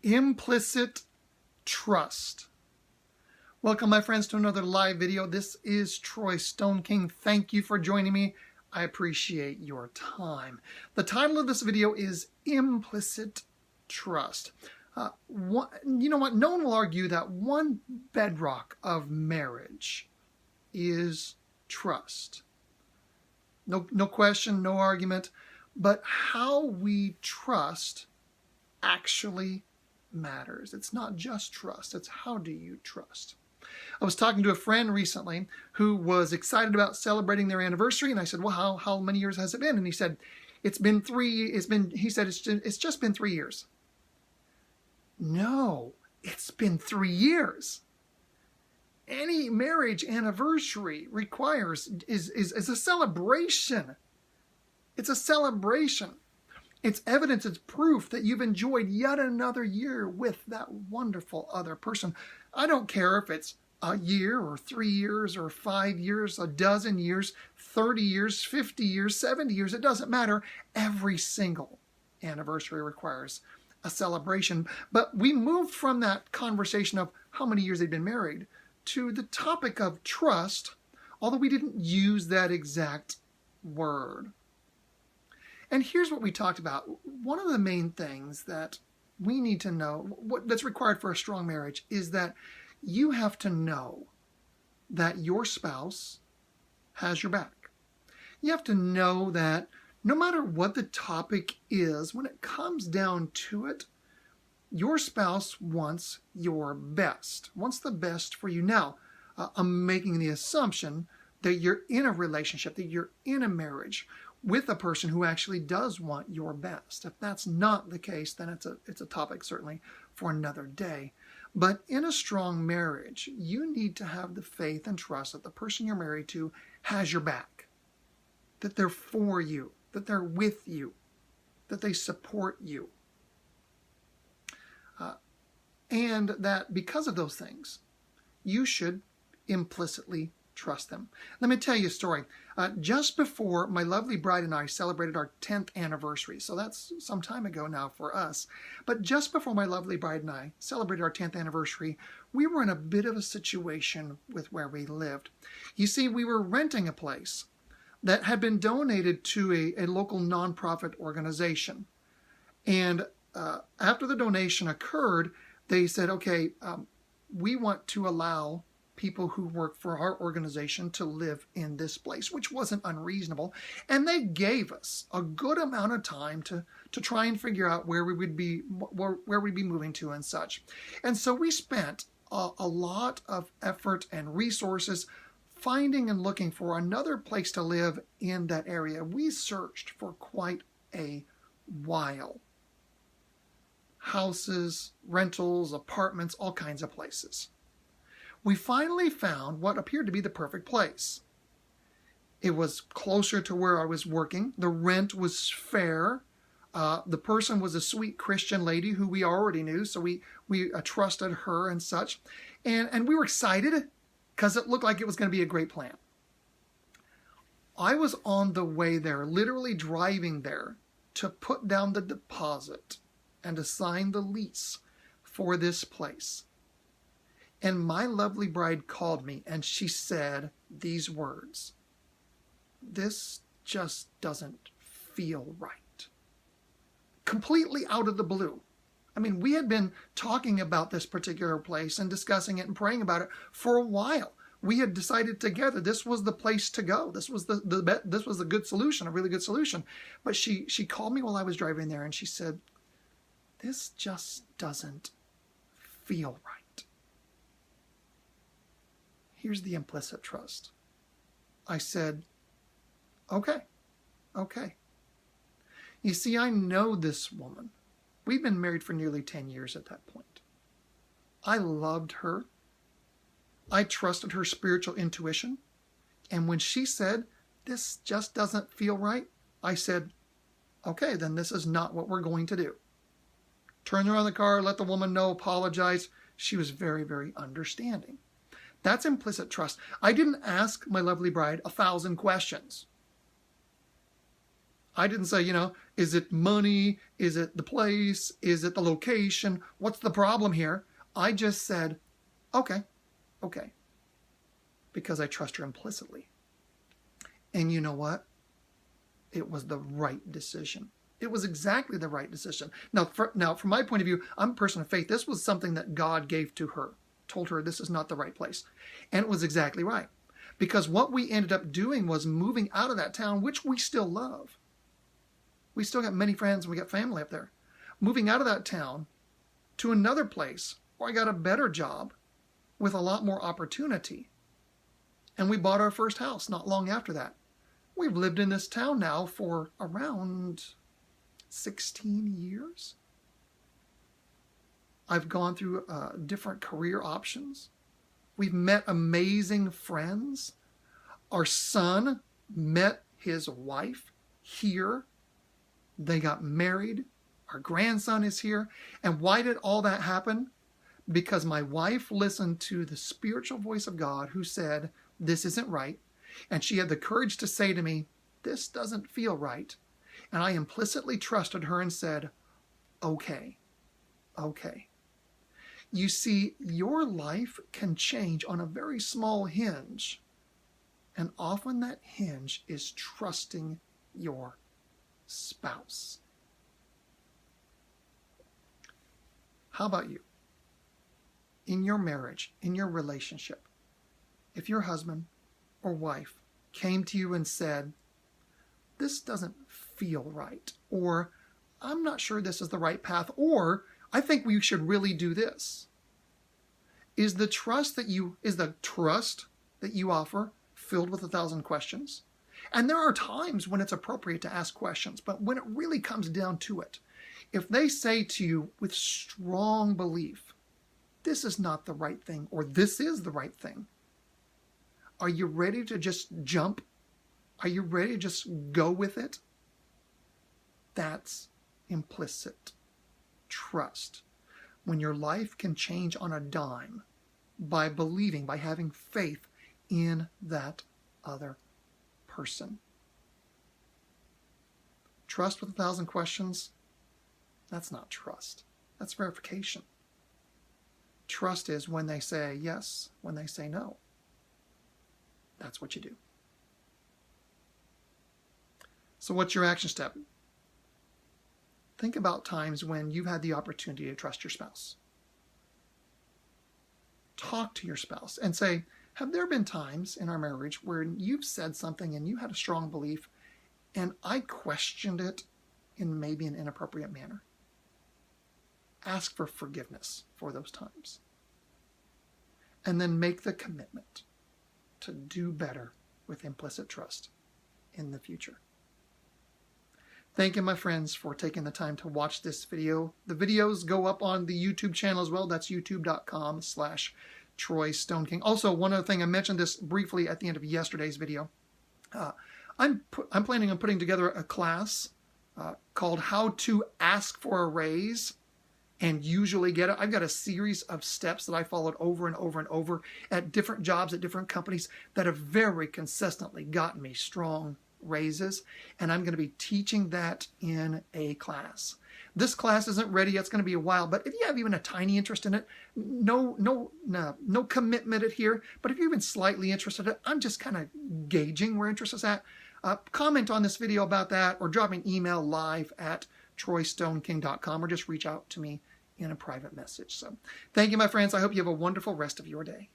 Implicit Trust. Welcome, my friends, to another live video. This is Troy Stone King. Thank you for joining me. I appreciate your time. The title of this video is Implicit Trust. You know what? No one will argue that one bedrock of marriage is trust. No question, no argument. But how we trust actually matters. It's not just trust, it's how do you trust. I was talking to a friend recently who was excited about celebrating their anniversary, and I said, well, how many years has it been? And he said, it's just been 3 years. No, it's been 3 years. Any marriage anniversary is a celebration. It's a celebration. It's evidence, it's proof that you've enjoyed yet another year with that wonderful other person. I don't care if it's a year or 3 years or 5 years, a dozen years, 30 years, 50 years, 70 years. It doesn't matter. Every single anniversary requires a celebration. But we moved from that conversation of how many years they'd been married to the topic of trust, although we didn't use that exact word. And here's what we talked about. One of the main things that we need to know, that's required for a strong marriage, is that you have to know that your spouse has your back. You have to know that no matter what the topic is, when it comes down to it, your spouse wants your best, wants the best for you. Now, I'm making the assumption that you're in a relationship, that you're in a marriage with a person who actually does want your best. If that's not the case, then it's a topic certainly for another day. But in a strong marriage, you need to have the faith and trust that the person you're married to has your back, that they're for you, that they're with you, that they support you. And that because of those things, you should implicitly trust them. Let me tell you a story. Just before my lovely bride and I celebrated our 10th anniversary, so that's some time ago now for us, but just before my lovely bride and I celebrated our 10th anniversary, we were in a bit of a situation with where we lived. You see, we were renting a place that had been donated to a local nonprofit organization. And after the donation occurred, they said, okay, we want to allow people who work for our organization to live in this place, which wasn't unreasonable. And they gave us a good amount of time to try and figure out where we'd be moving to and such. And so we spent a lot of effort and resources finding and looking for another place to live in that area. We searched for quite a while. Houses, rentals, apartments, all kinds of places. We finally found what appeared to be the perfect place. It was closer to where I was working. The rent was fair. The person was a sweet Christian lady who we already knew, so we trusted her and such. And we were excited because it looked like it was going to be a great plan. I was on the way there, literally driving there, to put down the deposit and to sign the lease for this place. And my lovely bride called me and she said these words: "This just doesn't feel right." Completely out of the blue. I mean, we had been talking about this particular place and discussing it and praying about it for a while. We had decided together this was the place to go. This was this was a good solution, a really good solution. But she called me while I was driving there and she said, "This just doesn't feel right." Here's the implicit trust. I said, okay. You see, I know this woman. We've been married for nearly 10 years at that point. I loved her. I trusted her spiritual intuition. And when she said, "This just doesn't feel right," I said, okay, then this is not what we're going to do. Turned around the car, let the woman know, apologize. She was very, very understanding. That's implicit trust. I didn't ask my lovely bride 1,000 questions. I didn't say, is it money? Is it the place? Is it the location? What's the problem here? I just said, okay, because I trust her implicitly. And you know what? It was the right decision. It was exactly the right decision. Now, from my point of view, I'm a person of faith. This was something that God gave to her, told her this is not the right place. And it was exactly right. Because what we ended up doing was moving out of that town, which we still love. We still got many friends and we got family up there. Moving out of that town to another place where I got a better job with a lot more opportunity. And we bought our first house not long after that. We've lived in this town now for around 16 years. I've gone through different career options. We've met amazing friends. Our son met his wife here. They got married. Our grandson is here. And why did all that happen? Because my wife listened to the spiritual voice of God who said, this isn't right. And she had the courage to say to me, this doesn't feel right. And I implicitly trusted her and said, okay. You see, your life can change on a very small hinge. And often that hinge is trusting your spouse. How about you? In your marriage, in your relationship, if your husband or wife came to you and said, this doesn't feel right, or I'm not sure this is the right path, or I think we should really do this. Is the trust that you offer filled with 1,000 questions? And there are times when it's appropriate to ask questions, but when it really comes down to it, if they say to you with strong belief, this is not the right thing, or this is the right thing, are you ready to just jump? Are you ready to just go with it? That's implicit trust. When your life can change on a dime by believing, by having faith in that other person. Trust with 1,000 questions, that's not trust. That's verification. Trust is when they say yes, when they say no. That's what you do. So what's your action step? Think about times when you've had the opportunity to trust your spouse. Talk to your spouse and say, have there been times in our marriage where you've said something and you had a strong belief and I questioned it in maybe an inappropriate manner? Ask for forgiveness for those times. And then make the commitment to do better with implicit trust in the future. Thank you, my friends, for taking the time to watch this video. The videos go up on the YouTube channel as well. That's youtube.com/Troy Stone King. Also, one other thing, I mentioned this briefly at the end of yesterday's video. I'm planning on putting together a class called How to Ask for a Raise and Usually Get It. I've got a series of steps that I followed over and over and over at different jobs, at different companies that have very consistently gotten me strong raises, and I'm going to be teaching that in a class. This class isn't ready yet. It's going to be a while, but if you have even a tiny interest in it, no commitment here, but if you're even slightly interested in it, I'm just kind of gauging where interest is at. Comment on this video about that, or drop me an email live@troystoneking.com, or just reach out to me in a private message. So thank you, my friends. I hope you have a wonderful rest of your day.